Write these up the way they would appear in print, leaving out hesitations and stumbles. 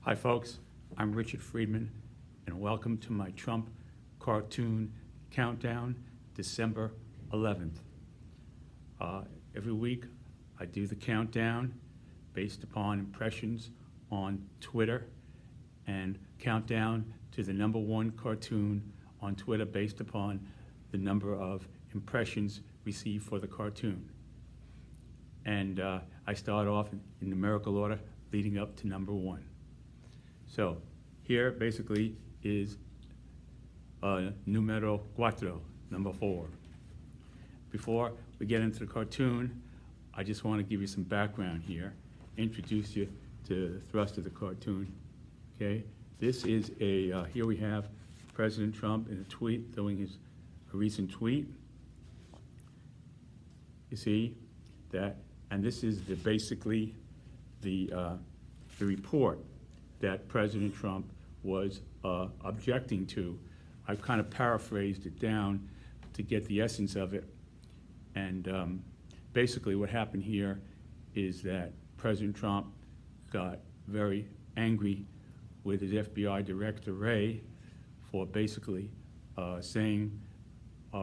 Hi folks, I'm Richard Friedman, and welcome to my Trump cartoon countdown, December 11th. Every week I do the countdown based upon impressions on Twitter and countdown to the #1 cartoon on Twitter based upon the number of impressions received for the cartoon. And I start off in numerical order leading up to #1. So here basically is numero cuatro, number 4. Before we get into the cartoon, I just want to give you some background here, introduce you to the thrust of the cartoon. Okay, this is here we have President Trump in a tweet, doing a recent tweet. You see that, and this is basically the report that President Trump was objecting to. I've kind of paraphrased it down to get the essence of it. And basically what happened here is that President Trump got very angry with his FBI Director Wray for basically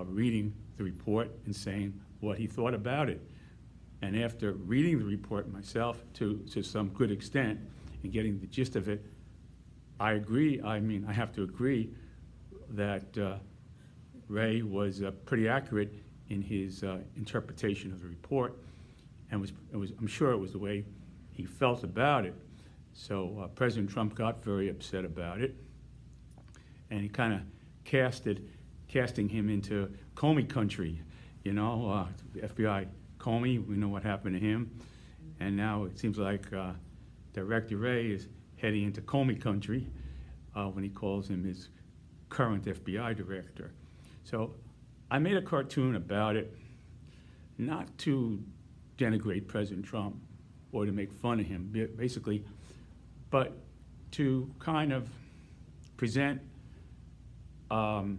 reading the report and saying what he thought about it. And after reading the report myself to some good extent and getting the gist of it, I agree. I have to agree that Wray was pretty accurate in his interpretation of the report, and I'm sure it was the way he felt about it. So President Trump got very upset about it, and he kind of casting him into Comey country. You know, the FBI Comey, we know what happened to him, and now it seems like Director Wray is heading into Comey country when he calls him his current FBI director. So I made a cartoon about it, not to denigrate President Trump or to make fun of him, basically, but to kind of present a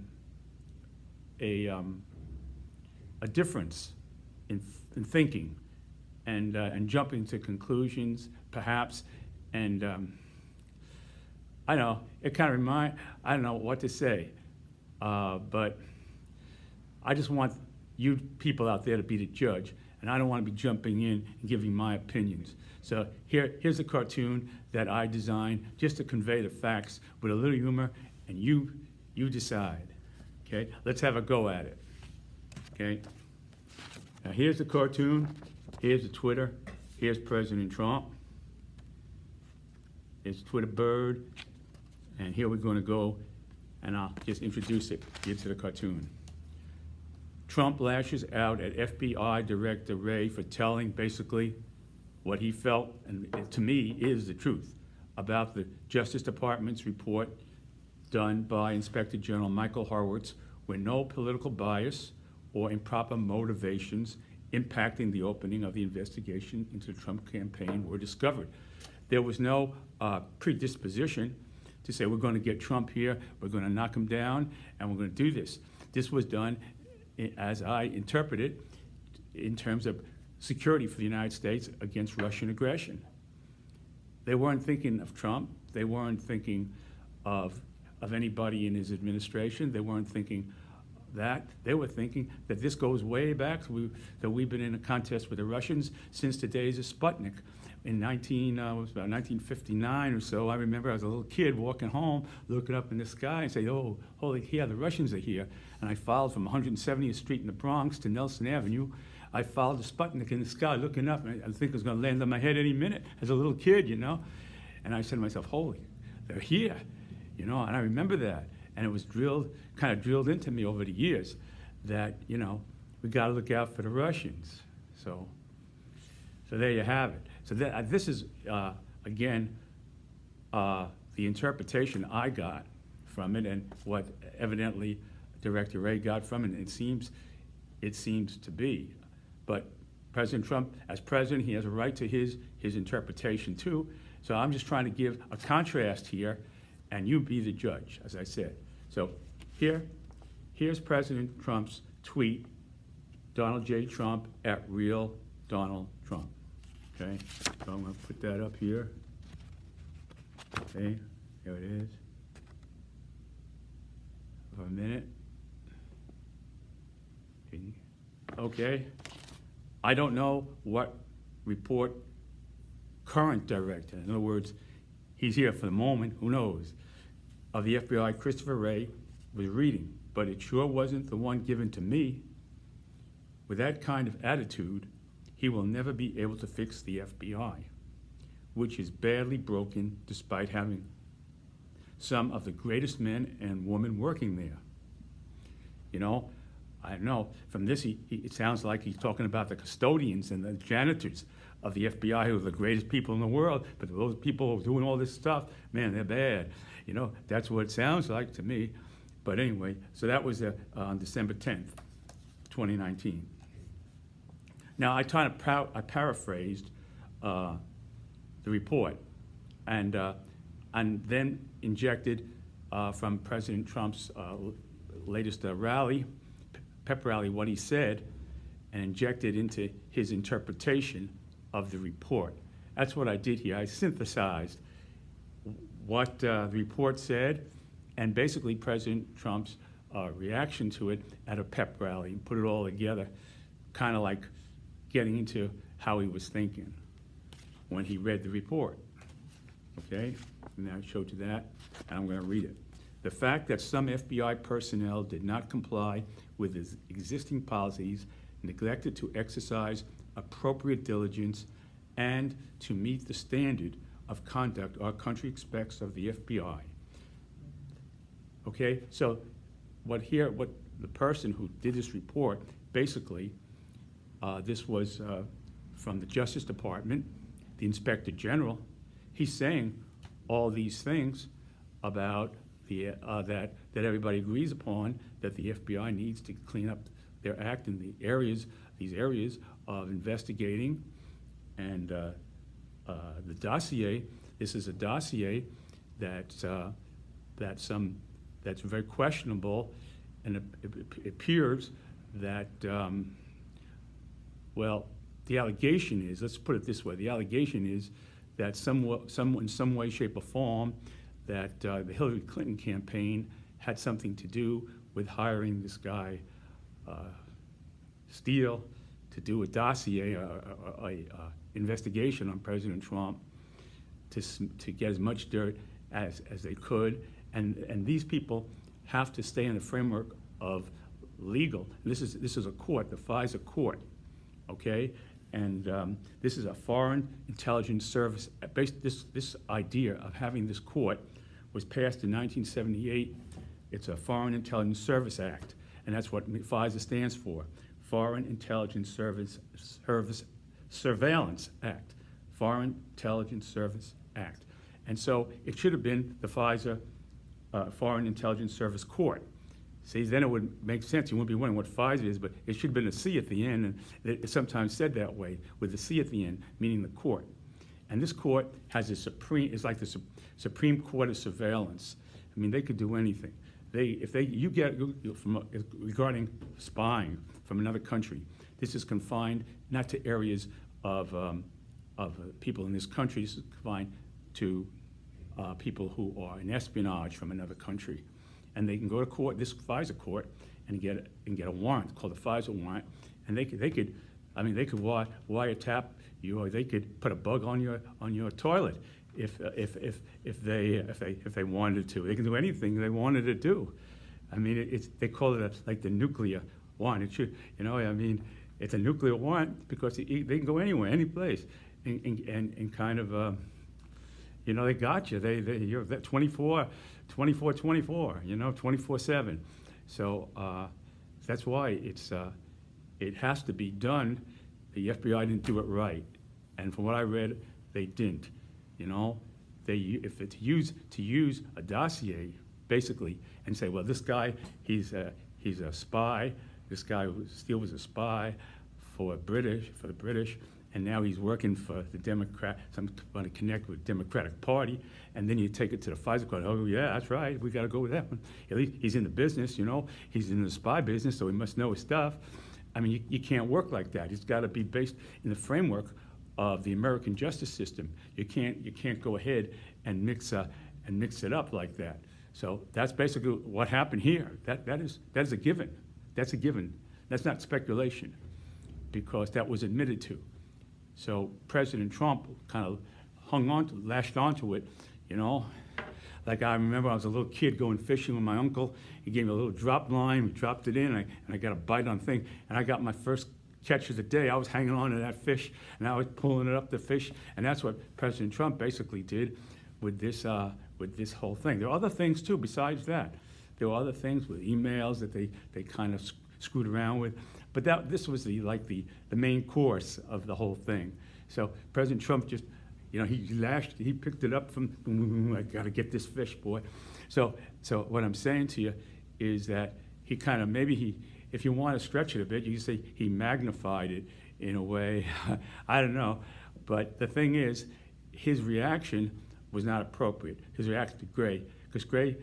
difference in thinking and jumping to conclusions, perhaps, and I know it kind of I don't know what to say, but I just want you people out there to be the judge, and I don't want to be jumping in and giving my opinions. So here's a cartoon that I designed just to convey the facts with a little humor, and you decide. Okay, let's have a go at it. Okay. Now here's the cartoon, here's the Twitter, here's President Trump, here's Twitter bird, and here we're going to go, and I'll just introduce it, get to the cartoon. Trump lashes out at FBI Director Wray for telling basically what he felt, and to me is the truth, about the Justice Department's report done by Inspector General Michael Horowitz, where no political bias or improper motivations impacting the opening of the investigation into the Trump campaign were discovered. There was no predisposition to say we're going to get Trump here, we're going to knock him down, and we're going to do this. This was done, as I interpret it, in terms of security for the United States against Russian aggression. They weren't thinking of Trump. They weren't thinking of anybody in his administration. They weren't thinking that. They were thinking that this goes way back, that we've been in a contest with the Russians since the days of Sputnik. In about 1959 or so, I remember I was a little kid walking home, looking up in the sky and saying, oh, holy yeah, the Russians are here. And I followed from 170th Street in the Bronx to Nelson Avenue. I followed the Sputnik in the sky, looking up, and I think it was going to land on my head any minute as a little kid, you know. And I said to myself, holy, they're here, you know, and I remember that. And it was kind of drilled into me over the years that, you know, we got to look out for the Russians. So there you have it. So this is, again, the interpretation I got from it and what evidently Director Wray got from it. And it seems to be. But President Trump, as president, he has a right to his interpretation too. So I'm just trying to give a contrast here, and you be the judge, as I said. So here's President Trump's tweet, Donald J. Trump @real Donald Trump. Okay, so I'm going to put that up here. Okay, here it is. For a minute. Okay. I don't know what report current director, in other words, he's here for the moment, who knows, of the FBI, Christopher Wray, was reading, but it sure wasn't the one given to me. With that kind of attitude, he will never be able to fix the FBI, which is badly broken despite having some of the greatest men and women working there. You know, I don't know, from this, it sounds like he's talking about the custodians and the janitors of the FBI who are the greatest people in the world, but those people doing all this stuff, man, they're bad. You know, that's what it sounds like to me. But anyway, so that was on December 10th, 2019. Now, I paraphrased the report and then injected from President Trump's latest rally, pep rally, what he said, and injected into his interpretation of the report. That's what I did here. I synthesized what the report said and basically President Trump's reaction to it at a pep rally, and put it all together, kind of like getting into how he was thinking when he read the report. Okay, and I showed you that, and I'm going to read it. The fact that some FBI personnel did not comply with his existing policies, neglected to exercise appropriate diligence, and to meet the standard of conduct our country expects of the FBI. Okay, so what the person who did this report, basically, this was from the Justice Department, the Inspector General. He's saying all these things about the that everybody agrees upon, that the FBI needs to clean up their act in these areas of investigating, and the dossier. This is a dossier that's very questionable, and it appears that well, the allegation is, let's put it this way, the allegation is that in some way, shape, or form, that the Hillary Clinton campaign had something to do with hiring this guy, Steele, to do a dossier, a investigation on President Trump, to get as much dirt as they could. And these people have to stay in the framework of legal. This is a court, the FISA court, okay? And this is a Foreign Intelligence Service. This idea of having this court was passed in 1978. It's a Foreign Intelligence Service Act, and that's what FISA stands for, Foreign Intelligence Service Surveillance Act, Foreign Intelligence Service Act. And so it should have been the FISA Foreign Intelligence Service Court. See, then it would make sense. You wouldn't be wondering what FISA is, but it should have been a C at the end, and it's sometimes said that way, with the C at the end, meaning the court. And this court has it's like the Supreme Court of Surveillance. I mean, they could do anything. Regarding spying from another country, this is confined not to areas of people in this country. This is confined to people who are in espionage from another country. And they can go to court, this FISA court, and get a warrant called the FISA warrant, and they could wiretap you, or they could put a bug on your toilet if they wanted to. They can do anything they wanted to do. I mean, they call it like the nuclear warrant. It should, I mean, it's a nuclear warrant because they can go anywhere, any place, and kind of. They got you. You're 24/7. 24/7. So that's why it has to be done. The FBI didn't do it right, and from what I read, they didn't. If it's to use a dossier basically and say, well, this guy he's a spy. This guy Steele was a spy for the British. And now he's working for the Democrat, somebody to connect with the Democratic Party, and then you take it to the FISA court. Oh, yeah, that's right, we got to go with that one. At least he's in the business, he's in the spy business, so he must know his stuff. I mean, you can't work like that. It's got to be based in the framework of the American justice system. You can't go ahead and mix it up like that. So that's basically what happened here. That is a given. That's a given. That's not speculation, because that was admitted to. So President Trump kind of lashed onto it, you know. Like I remember I was a little kid going fishing with my uncle. He gave me a little drop line, we dropped it in, and I got a bite on thing, and I got my first catch of the day. I was hanging on to that fish, and I was pulling it up the fish, and that's what President Trump basically did with this whole thing. There are other things too besides that. There were other things with emails that they kind of screwed around with, but this was the main course of the whole thing. So President Trump just, you know, he picked it up from, I gotta get this fish, boy. So what I'm saying to you is that he kind of, if you want to stretch it a bit, you can say he magnified it in a way. I don't know. But the thing is, his reaction was not appropriate. His reaction to Gray, because Gray,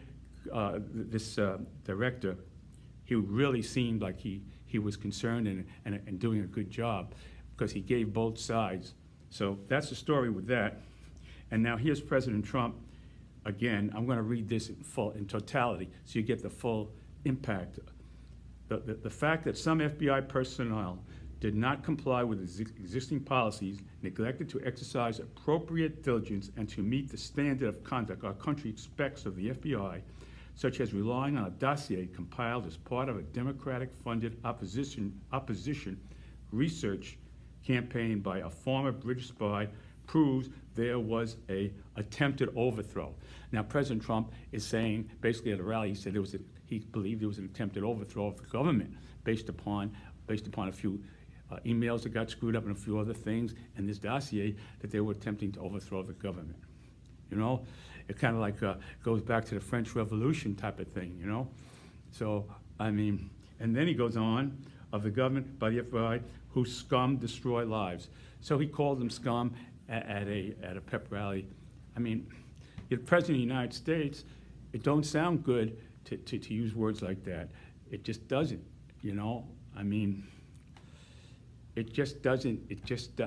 this director, he really seemed like he was concerned and doing a good job, because he gave both sides. So that's the story with that. And now here's President Trump. Again, I'm going to read this in totality so you get the full impact. The fact that some FBI personnel did not comply with existing policies, neglected to exercise appropriate diligence and to meet the standard of conduct our country expects of the FBI, such as relying on a dossier compiled as part of a Democratic-funded opposition research campaign by a former British spy, proves there was a attempted overthrow. Now, President Trump is saying, basically at a rally, he said he believed there was an attempted overthrow of the government based upon a few emails that got screwed up and a few other things in this dossier, that they were attempting to overthrow the government. You know, it kind of like goes back to the French Revolution type of thing, you know? So, I mean, and then he goes on, of the government by the FBI, who scum destroy lives. So he called them scum at a pep rally. I mean, the President of the United States, it don't sound good to use words like that. It just doesn't, you know? I mean, it just doesn't,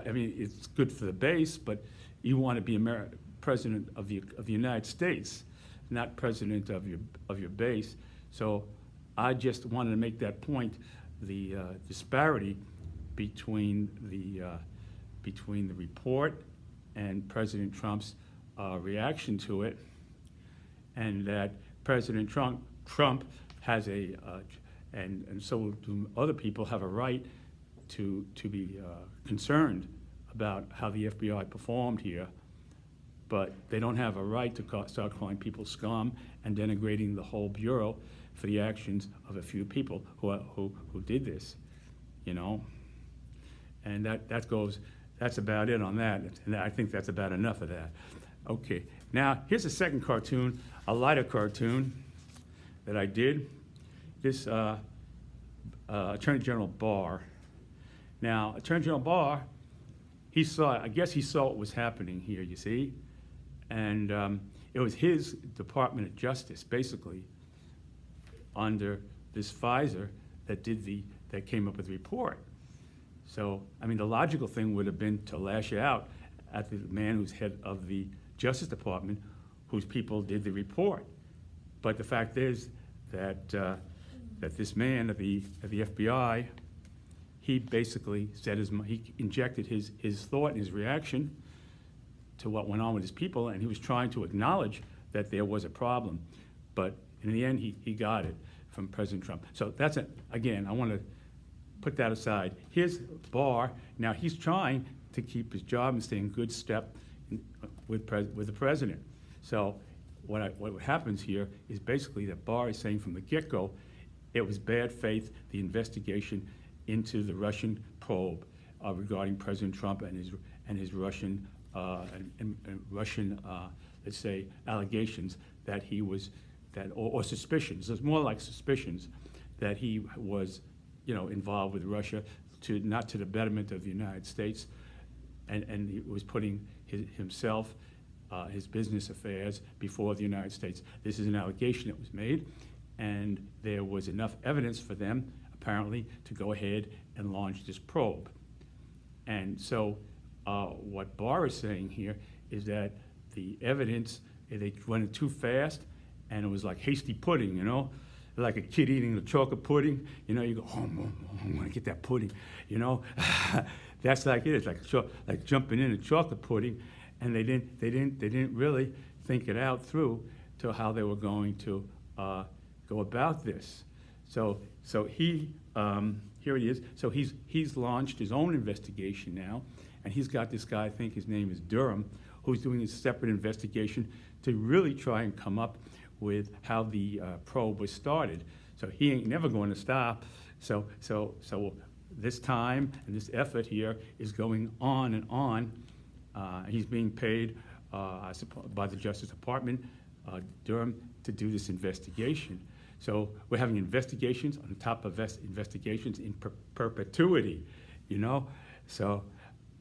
I mean, it's good for the base, but you want to be President of the United States, not President of your base. So I just wanted to make that point, the disparity between the report and President Trump's reaction to it, and that President Trump has and so do other people, have a right to be concerned about how the FBI performed here, but they don't have a right to start calling people scum and denigrating the whole bureau for the actions of a few people who did this, you know. And that's about it on that. And I think that's about enough of that. Okay, now here's a second cartoon, a lighter cartoon that I did. This Attorney General Barr. Now, Attorney General Barr, I guess he saw what was happening here, you see? And it was his Department of Justice, basically, under this Pfizer that came up with the report. So, I mean, the logical thing would have been to lash out at the man who's head of the Justice Department, whose people did the report. But the fact is that this man of the FBI, he basically said he injected his thought and his reaction to what went on with his people, and he was trying to acknowledge that there was a problem. But in the end, he got it from President Trump. So that's it. Again, I want to put that aside. Here's Barr. Now, he's trying to keep his job and stay in good step with the president. So what happens here is basically that Barr is saying from the get-go, it was bad faith, the investigation into the Russian probe regarding President Trump and his Russian let's say, allegations that he was or suspicions. It's more like suspicions that he was, you know, involved with Russia, not to the betterment of the United States, and he was putting himself, his business affairs before the United States. This is an allegation that was made, and there was enough evidence for them, apparently, to go ahead and launch this probe. And so what Barr is saying here is that the evidence, they went too fast, and it was like hasty pudding, you know? Like a kid eating the chocolate pudding, you know, you go, oh, I want to get that pudding, you know? That's like it is, like jumping in a chocolate pudding, and they didn't really think it out through to how they were going to go about this. So he, here he is. So he's launched his own investigation now, and he's got this guy, I think his name is Durham, who's doing a separate investigation to really try and come up with how the probe was started. So he ain't never going to stop. So this time and this effort here is going on and on. He's being paid, I suppose, by the Justice Department, Durham, to do this investigation. So we're having investigations on top of investigations in perpetuity, you know? So,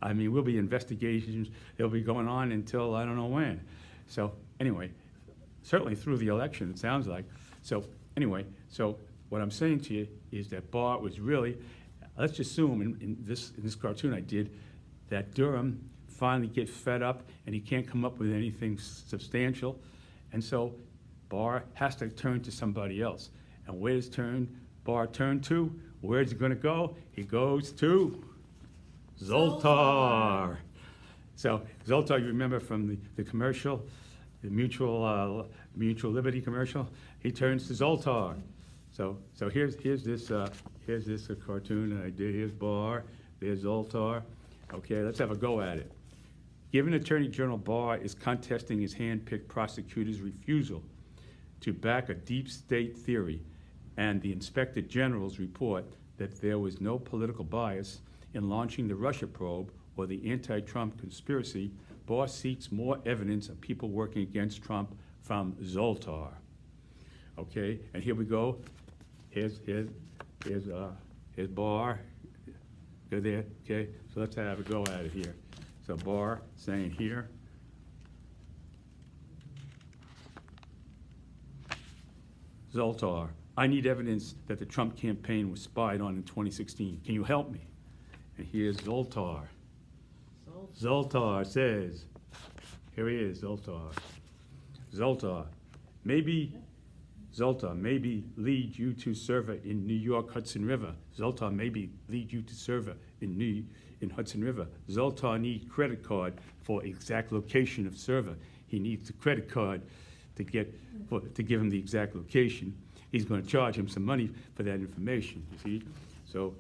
I mean, we'll be investigations, they'll be going on until I don't know when. So anyway, certainly through the election, it sounds like. So anyway, so what I'm saying to you is that Barr was really, let's assume in this cartoon I did, that Durham finally gets fed up and he can't come up with anything substantial. And so Barr has to turn to somebody else. And where does Barr turn to? Where's he gonna go? He goes to Zoltar. So Zoltar, you remember from the commercial, the mutual liberty commercial? He turns to Zoltar. So here's this cartoon that I did. Here's Barr, there's Zoltar. Okay, let's have a go at it. Given Attorney General Barr is contesting his hand-picked prosecutor's refusal to back a deep state theory and the Inspector General's report that there was no political bias in launching the Russia probe or the anti-Trump conspiracy, Barr seeks more evidence of people working against Trump from Zoltar. Okay, and here we go. Here's Barr. Go there. Okay, so let's have a go at it here. So Barr saying here, Zoltar, I need evidence that the Trump campaign was spied on in 2016. Can you help me? And here's Zoltar. Zoltar says, here he is, Zoltar. Zoltar, maybe lead you to server in New York Hudson River. Zoltar maybe lead you to server in Hudson River. Zoltar needs credit card for exact location of server. He needs the credit card to give him the exact location. He's going to charge him some money for that information. You see, so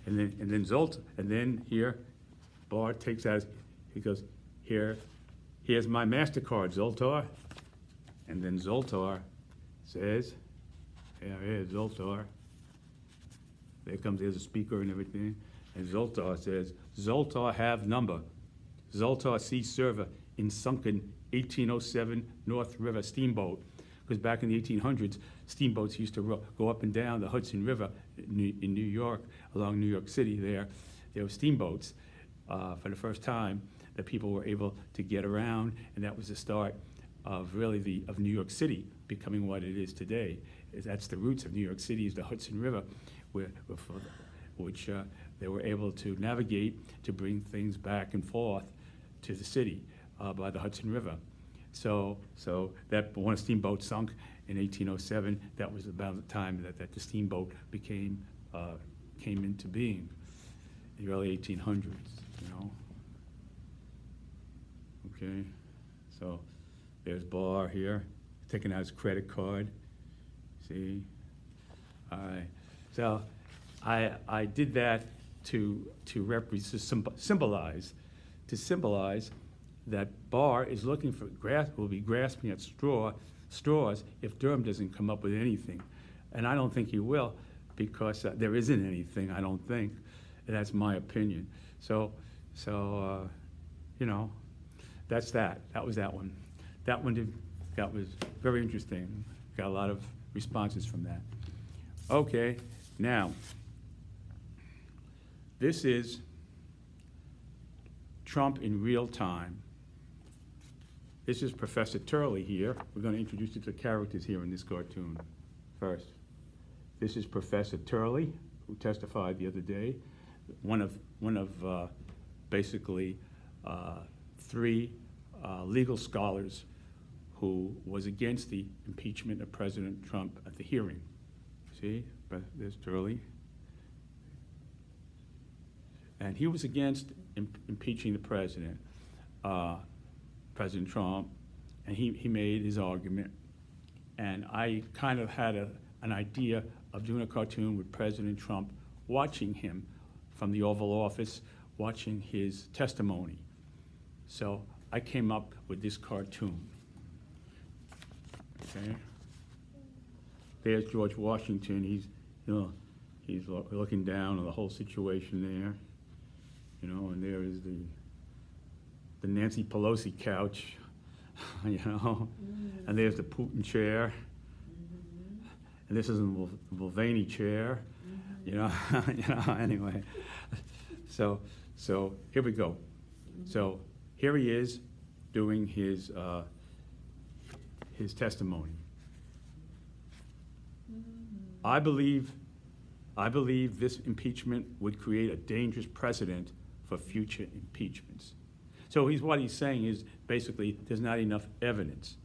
and then here, Barr takes out. He goes, here's my MasterCard, Zoltar, and then Zoltar says, here's Zoltar. There's a speaker and everything. And Zoltar says, Zoltar have number. Zoltar see server in sunken 1807 North River steamboat. Because back in the 1800s, steamboats used to go up and down the Hudson River in New York, along New York City there. There were steamboats for the first time that people were able to get around, and that was the start of really of New York City becoming what it is today. That's the roots of New York City, is the Hudson River, which they were able to navigate to bring things back and forth to the city by the Hudson River. So that when a steamboat sunk in 1807, that was about the time that the steamboat came into being, the early 1800s, you know. Okay, so there's Barr here, taking out his credit card. See, all right. So I did that to symbolize that Barr is looking for will be grasping at straws if Durham doesn't come up with anything, and I don't think he will, because there isn't anything. I don't think. That's my opinion. So you know, that's that. That was that one. That was very interesting. Got a lot of responses from that. Okay, now this is Trump in real time. This is Professor Turley here. We're going to introduce you to the characters here in this cartoon first. This is Professor Turley, who testified the other day. One of basically three legal scholars who was against the impeachment of President Trump at the hearing. See, but there's Turley. And he was against impeaching the president, President Trump, and he made his argument. And I kind of had an idea of doing a cartoon with President Trump, watching him from the Oval Office, watching his testimony. So I came up with this cartoon. Okay. There's George Washington. He's looking down on the whole situation there. And there is the Nancy Pelosi couch, and there's the Putin chair, and this is the Mulvaney chair, anyway. So here we go. So here he is doing his testimony. I believe this impeachment would create a dangerous precedent for future impeachments. So what he's saying is basically there's not enough evidence.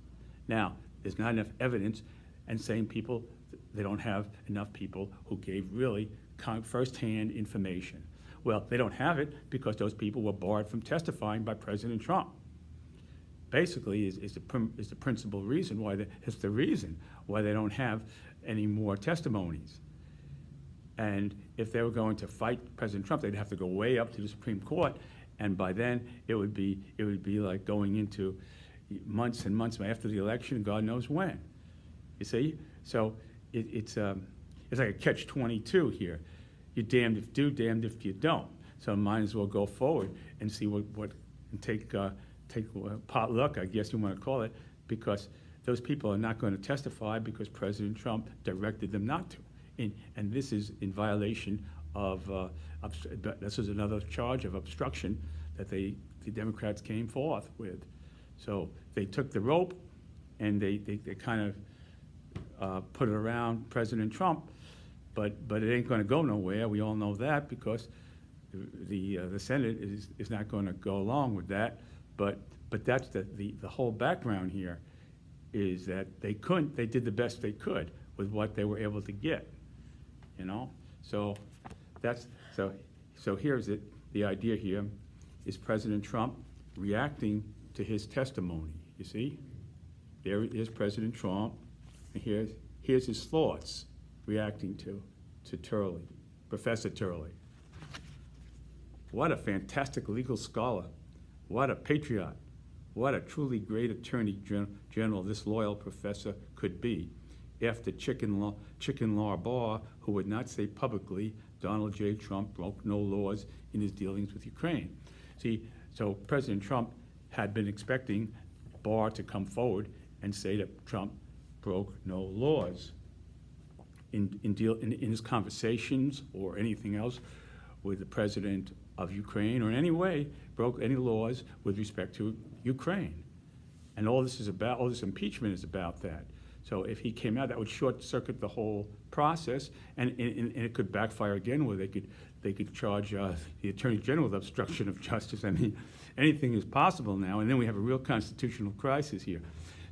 Now, there's not enough evidence, and saying people, they don't have enough people who gave really firsthand information. Well, they don't have it because those people were barred from testifying by President Trump. Basically, is the principal reason why it's the reason why they don't have any more testimonies. And if they were going to fight President Trump, they'd have to go way up to the Supreme Court, and by then it would be like going into months and months after the election, God knows when. You see, so it's like a catch-22 here. You're damned if you do, damned if you don't. So might as well go forward and see what and take pot luck, I guess you want to call it, because those people are not going to testify because President Trump directed them not to. And this is in violation of, this is another charge of obstruction that the Democrats came forth with. So they took the rope and they kind of put it around President Trump, but it ain't going to go nowhere. We all know that because the Senate is not going to go along with that. But that's the whole background here is that they did the best they could with what they were able to get. So here's it. The idea here is President Trump reacting to his testimony. You see, there is President Trump, and here's his thoughts reacting to Turley, Professor Turley. What a fantastic legal scholar! What a patriot! What a truly great attorney general this loyal professor could be. After chicken law Barr, who would not say publicly Donald J. Trump broke no laws in his dealings with Ukraine. See, so President Trump had been expecting Barr to come forward and say that Trump broke no laws in his conversations or anything else with the president of Ukraine, or in any way broke any laws with respect to Ukraine. And all this impeachment is about that. So if he came out, that would short circuit the whole process, and it could backfire again, where they could charge the Attorney General with obstruction of justice. I mean, anything is possible now, and then we have a real constitutional crisis here.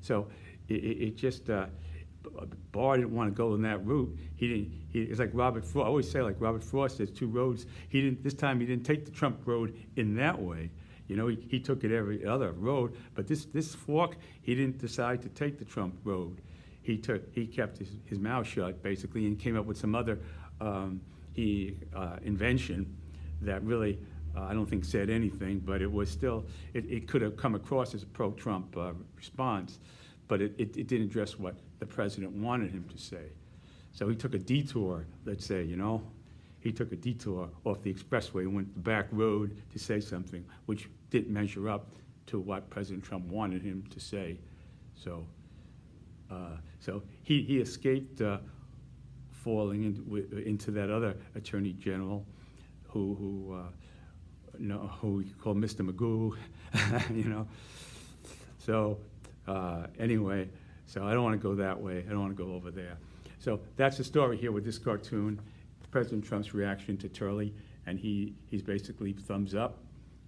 So it just Barr didn't want to go in that route. It's like Robert Frost. I always say, like Robert Frost, there's two roads. This time he didn't take the Trump road in that way. He took it every other road, but this fork, he didn't decide to take the Trump road. He kept his mouth shut, basically, and came up with some other invention that really, I don't think said anything, but it was still, it could have come across as a pro-Trump response, but it didn't address what the president wanted him to say. So he took a detour, let's say, he took a detour off the expressway and went the back road to say something, which didn't measure up to what President Trump wanted him to say. So he escaped falling into that other attorney general, who we call Mr. Magoo, So anyway, so I don't want to go that way. I don't want to go over there. So that's the story here with this cartoon. President Trump's reaction to Turley, and he's basically thumbs up,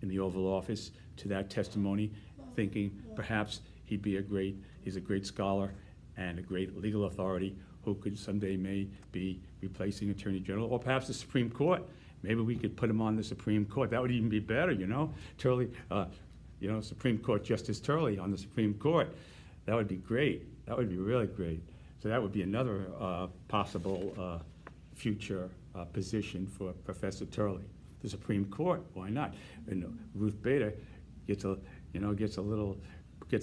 in the Oval Office to that testimony, thinking perhaps he's a great scholar and a great legal authority who could someday may be replacing Attorney General, or perhaps the Supreme Court. Maybe we could put him on the Supreme Court. That would even be better, you know? Turley, Supreme Court Justice Turley on the Supreme Court. That would be great. That would be really great. So that would be another possible future position for Professor Turley. The Supreme Court, why not? And Ruth Bader gets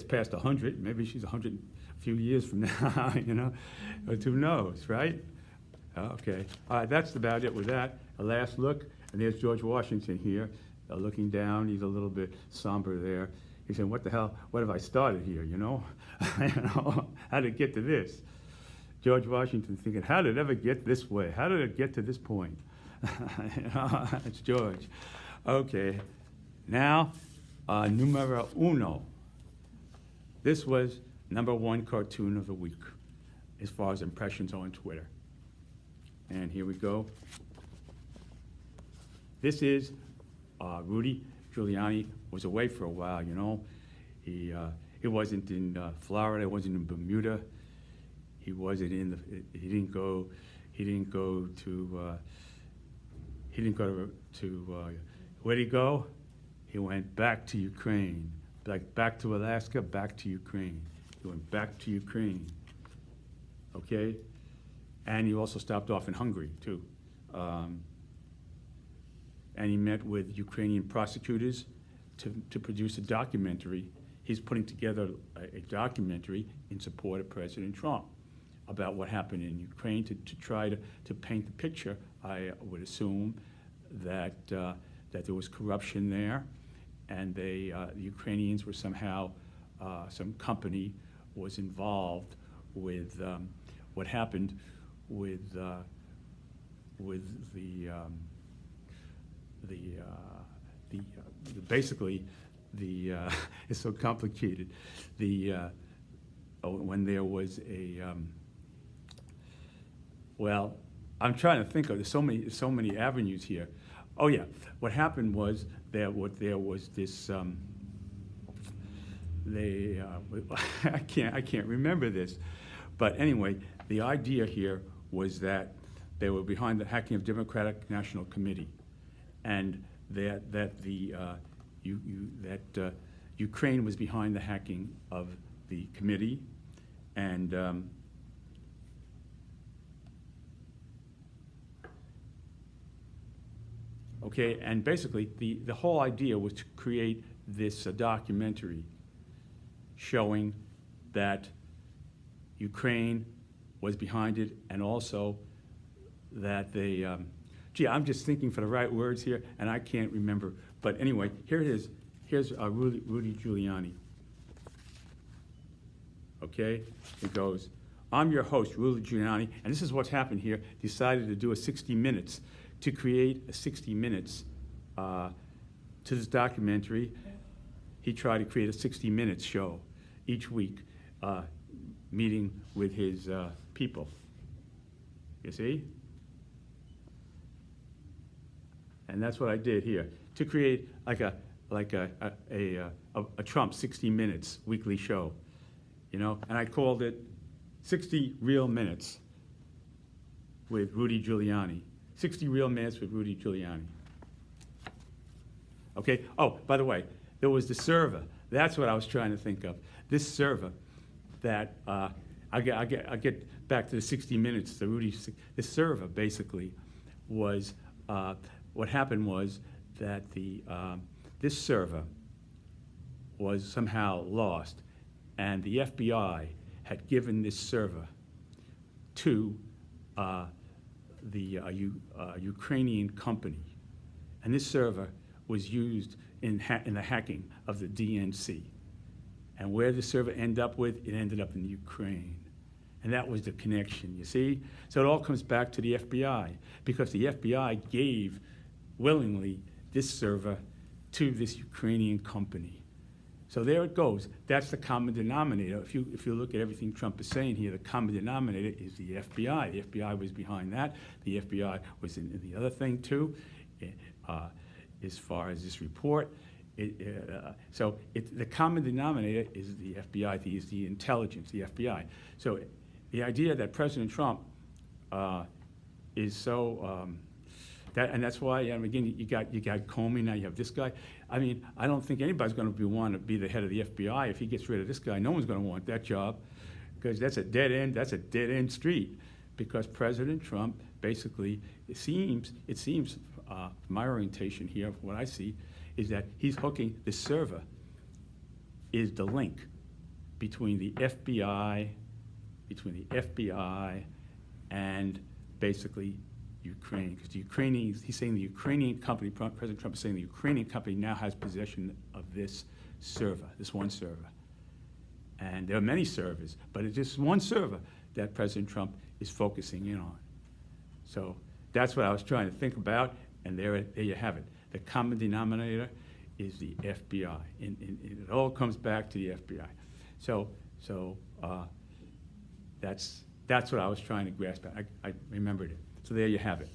past 100. Maybe she's 100 a few years from now, you know? But who knows, right? Okay. All right, that's about it with that. A last look, and there's George Washington here, looking down. He's a little bit somber there. He's saying, what the hell, what have I started here, you know? How did it get to this? George Washington thinking, how did it ever get this way? How did it get to this point? It's George. Okay, now, numero uno. This was #1 cartoon of the week, as far as impressions on Twitter. And here we go. This is Rudy Giuliani was away for a while, you know. He wasn't in Florida, he wasn't in Bermuda. He didn't go to where'd he go? He went back to Ukraine. Like back to Alaska, back to Ukraine. He went back to Ukraine. Okay? And he also stopped off in Hungary, too. And he met with Ukrainian prosecutors to produce a documentary. He's putting together a documentary in support of President Trump about what happened in Ukraine to try to paint the picture. I would assume that there was corruption there, and the Ukrainians were somehow, some company was involved with what happened with basically it's so complicated. When there was a well, I'm trying to think of, there's so many avenues here. Oh yeah, what happened was there was this I can't remember this, but anyway, the idea here was that they were behind the hacking of Democratic National Committee, and that Ukraine was behind the hacking of the committee, and okay, and basically the whole idea was to create this documentary showing that Ukraine was behind it, and also that they, I'm just thinking for the right words here, and I can't remember. But anyway, here it is. Here's Rudy Giuliani. Okay, it goes, I'm your host, Rudy Giuliani, and this is what's happened here. Decided to do a 60 Minutes, to create a 60 Minutes to this documentary. He tried to create a 60 Minutes show each week, meeting with his people. You see? And that's what I did here, to create like a Trump 60 Minutes weekly show, you know, and I called it 60 Real Minutes with Rudy Giuliani. 60 Real Minutes with Rudy Giuliani. Okay, oh, by the way, there was the server. That's what I was trying to think of. This server that, I get back to the 60 Minutes, the server basically was, what happened was that this server was somehow lost, and the FBI had given this server to the Ukrainian company, and this server was used in the hacking of the DNC. And where the server ended up with, it ended up in Ukraine. And that was the connection, you see? So it all comes back to the FBI, because the FBI gave willingly this server to this Ukrainian company. So there it goes. That's the common denominator. If you look at everything Trump is saying here, the common denominator is the FBI. The FBI was behind that. The FBI was in the other thing too. As far as this report, The common denominator is the FBI, is the intelligence, the FBI. So the idea that President Trump is so, and that's why, again, you got Comey, now you have this guy. I mean, I don't think anybody's going to want to be the head of the FBI. If he gets rid of this guy, no one's going to want that job, because that's a dead end street, because President Trump basically, it seems, my orientation here, what I see, is that he's hooking the server, is the link between the FBI and basically Ukraine. Because the Ukrainians, he's saying the Ukrainian company, President Trump is saying the Ukrainian company now has possession of this server, this one server. And there are many servers, but it's just one server that President Trump is focusing in on. So that's what I was trying to think about, and there you have it. The common denominator is the FBI, and it all comes back to the FBI. So that's what I was trying to grasp at. I remembered it. So there you have it.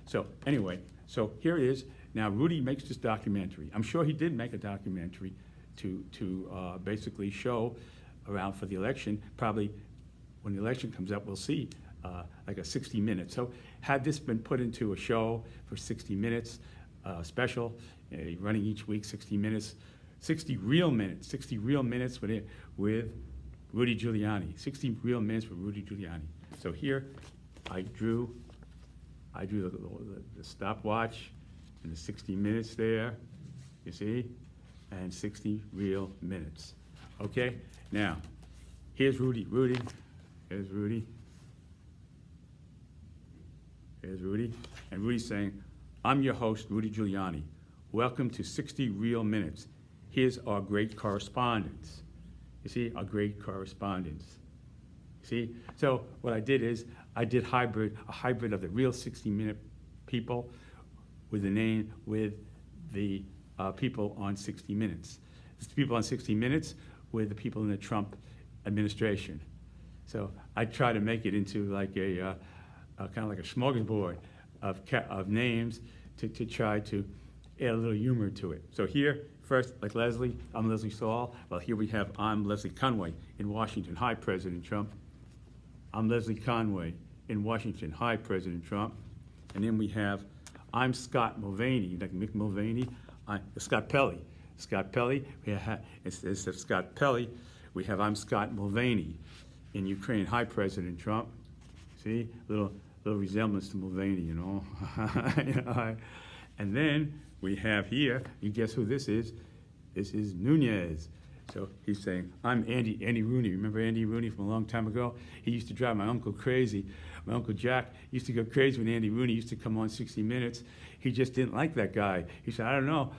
So anyway, so here it is. Now Rudy makes this documentary. I'm sure he did make a documentary to basically show around for the election. Probably when the election comes up, we'll see like a 60 minutes. So had this been put into a show for 60 minutes, special, running each week, 60 minutes, 60 real minutes with Rudy Giuliani, 60 real minutes with Rudy Giuliani. So here I drew the stopwatch and the 60 minutes there, you see, and 60 real minutes. Okay, now here's Rudy. Here's Rudy. And Rudy's saying, "I'm your host, Rudy Giuliani. Welcome to 60 Real Minutes. Here's our great correspondence." You see, our great correspondence. See, so what I did is I did a hybrid of the real 60-minute people with the people on 60 Minutes. It's the people on 60 Minutes with the people in the Trump administration. So I try to make it into like a kind of like a smorgasbord of names to try to add a little humor to it. So here, first, like Leslie, I'm Leslie Saul. Well, here we have, I'm Leslie Conway in Washington. Hi, President Trump. I'm Leslie Conway in Washington. Hi, President Trump. And then we have, I'm Scott Mulvaney, like Mick Mulvaney. Scott Pelley. Scott Pelley, instead of Scott Pelley, we have, I'm Scott Mulvaney in Ukraine. Hi, President Trump. See, little resemblance to Mulvaney, you know. And then we have here, you guess who this is? This is Nunez. So he's saying, I'm Andy Rooney. Remember Andy Rooney from a long time ago? He used to drive my uncle crazy. My Uncle Jack used to go crazy when Andy Rooney used to come on 60 Minutes. He just didn't like that guy. He said, I don't know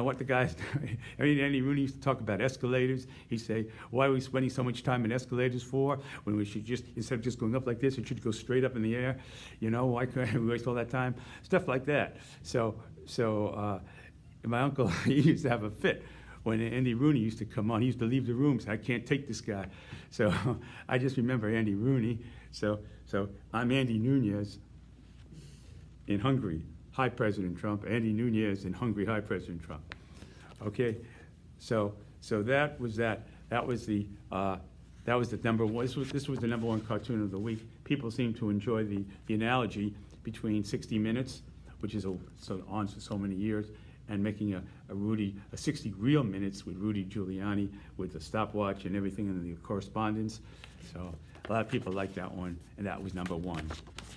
what the guy's doing. I mean, Andy Rooney used to talk about escalators. He'd say, why are we spending so much time in escalators for when we should just, instead of just going up like this, it should go straight up in the air? You know, why couldn't we waste all that time? Stuff like that. So my uncle, he used to have a fit. When Andy Rooney used to come on, he used to leave the room, say, I can't take this guy. So I just remember Andy Rooney. So I'm Andy Nunez in Hungary. Hi, President Trump. Andy Nunez in Hungary. Hi, President Trump. Okay, so that was that. That was the number one. This was the number one cartoon of the week. People seem to enjoy the analogy between 60 Minutes, which is on for so many years, and making a 60 real minutes with Rudy Giuliani with the stopwatch and everything and the correspondence. So a lot of people like that one, and that was number one.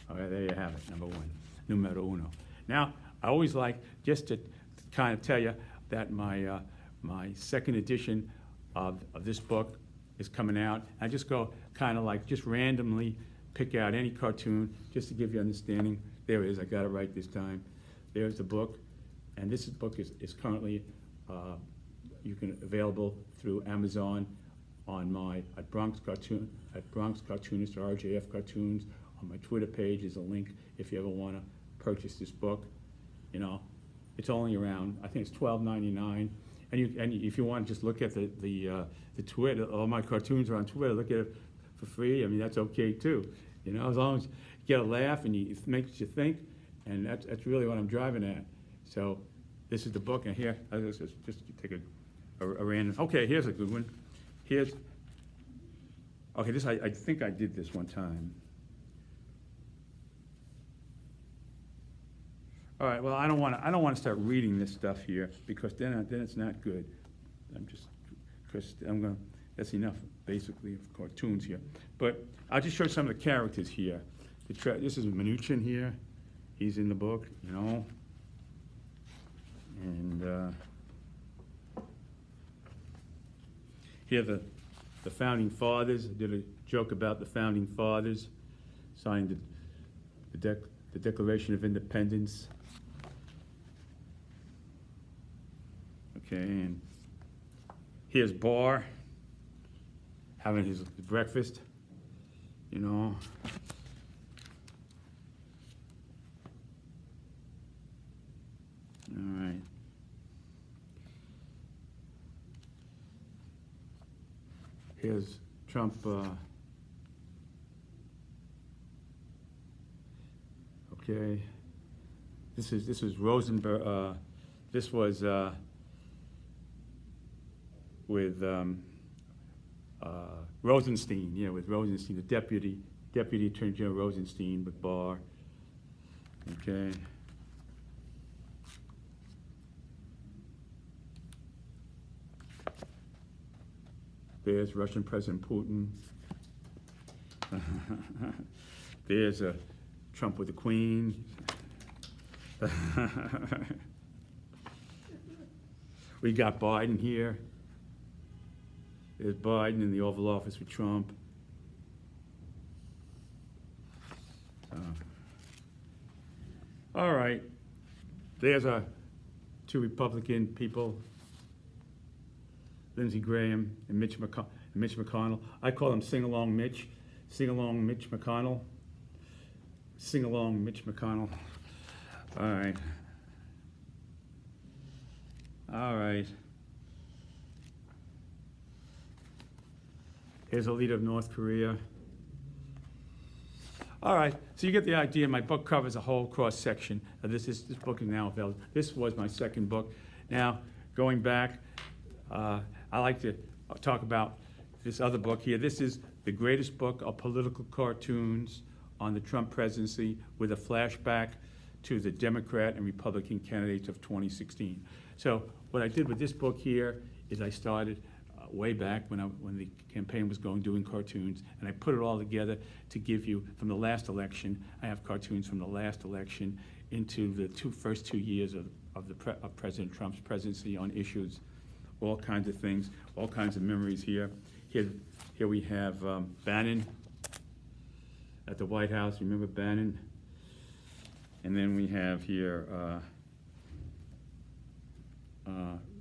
All right, there you have it, number one, numero uno. Now, I always like just to kind of tell you that my second edition of this book is coming out. I just go kind of like just randomly pick out any cartoon just to give you understanding. There it is, I got it right this time. There's the book. And this book is currently available through Amazon on my Bronx Cartoonist or RJF Cartoons. On my Twitter page is a link if you ever want to purchase this book. You know, it's only around, I think it's $12.99. And if you want to just look at the Twitter, all my cartoons are on Twitter. Look at it for free. I mean, that's okay too. You know, as long as you get a laugh and it makes you think, and that's really what I'm driving at. So This is the book, and here, let's just take a random, okay, here's a good one. Here's, okay, this, I think I did this one time. All right, well, I don't want to start reading this stuff here, because then it's not good. Because that's enough, basically, of cartoons here. But I'll just show you some of the characters here. This is Mnuchin here. He's in the book, you know. And here the founding fathers. I did a joke about the founding fathers, signed the Declaration of Independence. Okay, and here's Barr having his breakfast, you know. All right. Here's Trump. Okay. This is Rosenberg. This was with Rosenstein. Yeah, with Rosenstein, the Deputy Attorney General Rosenstein with Barr. Okay. There's Russian President Putin. There's Trump with the Queen. We got Biden here. There's Biden in the Oval Office with Trump. All right. There's our two Republican people, Lindsey Graham and Mitch McConnell. I call him Sing-Along Mitch. Sing-Along Mitch McConnell. Sing-Along Mitch McConnell. All right. All right. Here's a leader of North Korea. All right, so you get the idea. My book covers a whole cross section. This book is now available. This was my second book. Now, going back, I like to talk about this other book here. This is the greatest book of political cartoons on the Trump presidency, with a flashback to the Democrat and Republican candidates of 2016. So what I did with this book here is I started way back when the campaign was going, doing cartoons, and I put it all together to give you from the last election. I have cartoons from the last election into the first 2 years of President Trump's presidency on issues, all kinds of things, all kinds of memories here. Here we have Bannon at the White House. Remember Bannon? And then we have here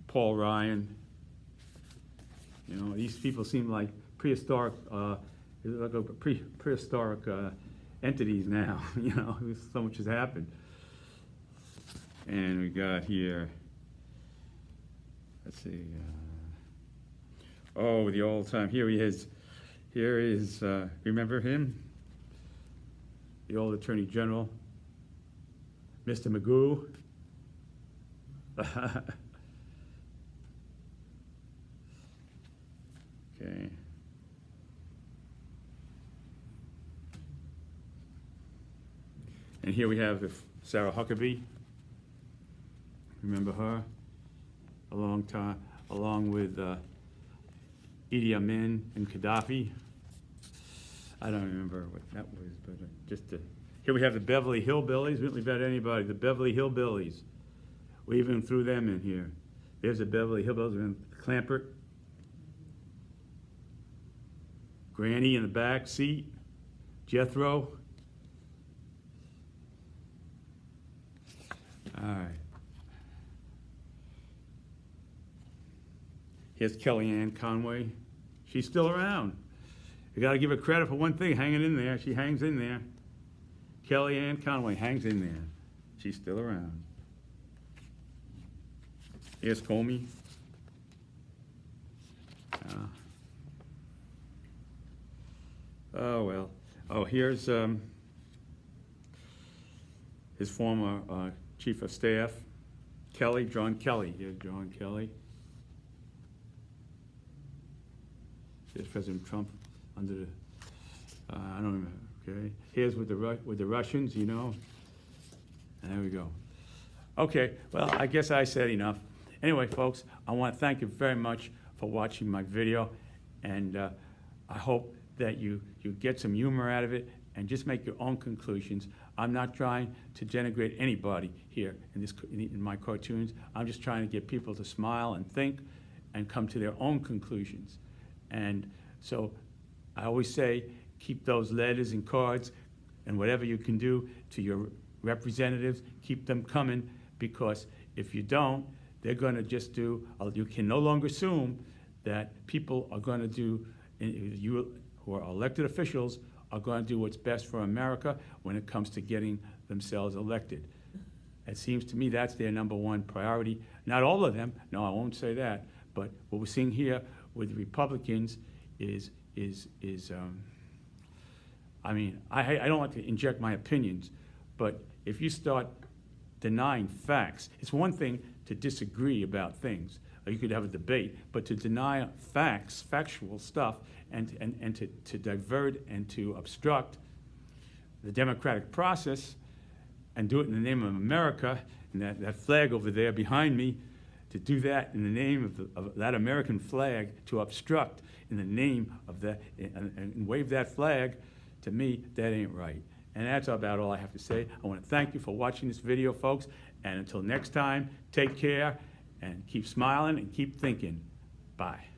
Paul Ryan. You know, these people seem like prehistoric, prehistoric entities now. You know, so much has happened. And we got here, let's see. Oh, the old time. Here he is. Here is, remember him? The old Attorney General, Mr. Magoo. Okay. And here we have Sarah Huckabee. Remember her? A long time, along with Idi Amin and Gaddafi. I don't remember what that was, but here we have the Beverly Hillbillies. We don't leave out anybody. The Beverly Hillbillies. We even threw them in here. There's the Beverly Hillbillies. Clampert. Granny in the back seat, Jethro. All right. Here's Kellyanne Conway. She's still around. You got to give her credit for one thing, hanging in there. She hangs in there. Kellyanne Conway hangs in there. She's still around. Here's Comey. Oh, well. Oh, here's his former chief of staff, Kelly, John Kelly. Here's John Kelly. There's President Trump under the, I don't remember, okay. Here's with the Russians, you know. And there we go. Okay, well, I guess I said enough. Anyway, folks, I want to thank you very much for watching my video, and I hope that you get some humor out of it and just make your own conclusions. I'm not trying to denigrate anybody here in my cartoons. I'm just trying to get people to smile and think and come to their own conclusions. And so I always say, keep those letters and cards and whatever you can do to your representatives, keep them coming, because if you don't, they're going to just do, you can no longer assume that people are going to do, you who are elected officials are going to do what's best for America when it comes to getting themselves elected. It seems to me that's their number one priority. Not all of them, no, I won't say that, but what we're seeing here with the Republicans is I mean, I don't like to inject my opinions, but if you start denying facts, it's one thing to disagree about things, or you could have a debate, but to deny facts, factual stuff, and to divert and to obstruct the democratic process and do it in the name of America, and that flag over there behind me, to do that in the name of that American flag, to obstruct in the name of that, and wave that flag, to me, that ain't right. And that's about all I have to say. I want to thank you for watching this video, folks, and until next time, take care, and keep smiling and keep thinking. Bye.